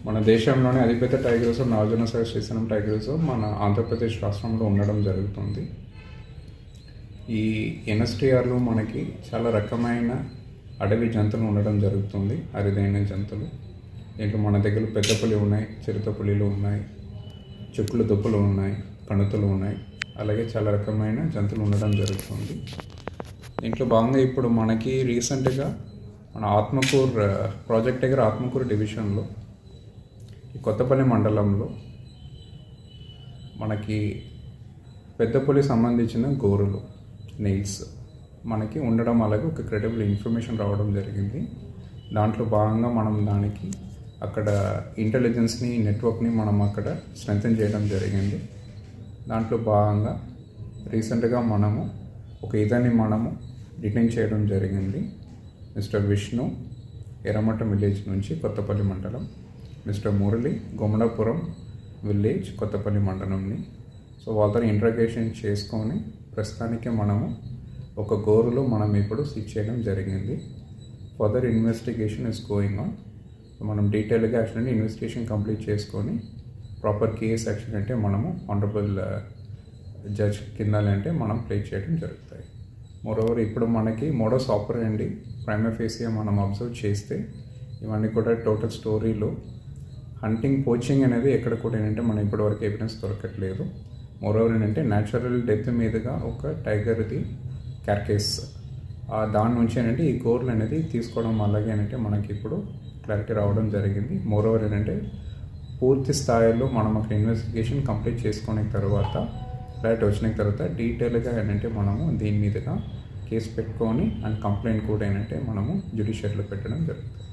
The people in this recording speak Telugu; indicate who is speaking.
Speaker 1: మన దేశంలోనే అతిపెద్ద tiger reserve Nagarjunasagar Srisailam tiger reserve మన ఆంధ్రప్రదేశ్ రాష్ట్రంలో ఉండడం జరుగుతుంది. ఈ ఎన్ఎస్టీఆర్లో మనకి చాలా రకమైన అడవి జంతువులు ఉండడం జరుగుతుంది, అరుదైన జంతువులు. దీంట్లో మన దగ్గర పెద్ద పులి ఉన్నాయి, చిరుతపులిలు ఉన్నాయి, చుక్కులు దుప్పులు ఉన్నాయి, కణుతులు ఉన్నాయి, అలాగే చాలా రకమైన జంతువులు ఉండడం జరుగుతుంది. దీంట్లో భాగంగా ఇప్పుడు మనకి రీసెంట్గా మన ఆత్మకూర్ ప్రాజెక్ట్ దగ్గర ఆత్మకూరు డివిజన్లో ఈ కొత్తపల్లి మండలంలో మనకి పెద్దపులి సంబంధించిన గోరులు నెయిల్స్ మనకి ఉండడం, అలాగే ఒక క్రెడిబుల్ ఇన్ఫర్మేషన్ రావడం జరిగింది. దాంట్లో భాగంగా మనం దానికి అక్కడ ఇంటెలిజెన్స్ని నెట్వర్క్ని మనం అక్కడ స్ట్రెంథెన్ చేయడం జరిగింది. దాంట్లో భాగంగా రీసెంట్గా మనము ఒక ఇతన్ని మనము డిటైన్ చేయడం జరిగింది. మిస్టర్ విష్ణు, ఎర్రమఠం విలేజ్ నుంచి కొత్తపల్లి మండలం, మిస్టర్ మురళి, గుమ్మడాపురం విలేజ్ కొత్తపల్లి మండలంని. సో వాళ్ళతో ఇంట్రాగేషన్ చేసుకొని ప్రస్తుతానికి మనము ఒక గోరులో మనం ఇప్పుడు సీజ్ చేయడం జరిగింది. Further investigation is going on. మనం డీటెయిల్గా యాక్చువల్లీ ఇన్వెస్టిగేషన్ కంప్లీట్ చేసుకొని ప్రాపర్ కేస్ యాక్షన్ అంటే మనము ఆనరబుల్ జడ్జ్ కింద అంటే మనం ప్లే చేయడం జరుగుతాయి. మోరోవర్ ఇప్పుడు మనకి మోడస్ ఆపరెండి ప్రైమరీ ఫేస్గా మనం అబ్జర్వ్ చేస్తే ఇవన్నీ కూడా టోటల్ స్టోరీలో హంటింగ్, పోచింగ్ అనేది ఎక్కడ కూడా ఏంటంటే మనం ఇప్పటివరకు ఎవిడెన్స్ దొరకట్లేదు. మోరోవర్ ఏంటంటే న్యాచురల్ డెత్ మీదుగా ఒక టైగర్ది క్యార్కేస్ దాని నుంచి ఏంటంటే ఈ గోర్లు అనేది తీసుకోవడం, అలాగే ఏంటంటే మనకి ఇప్పుడు క్లారిటీ రావడం జరిగింది. మోరోవర్ ఏంటంటే పూర్తి స్థాయిలో మనం అక్కడ ఇన్వెస్టిగేషన్ కంప్లీట్ చేసుకున్న తర్వాత క్లారిటీ వచ్చిన తర్వాత డీటెయిల్గా ఏంటంటే మనము దీని మీదుగా కేసు పెట్టుకొని అండ్ కంప్లైంట్ కూడా ఏంటంటే మనము జ్యుడిషియరీలో పెట్టడం జరుగుతుంది.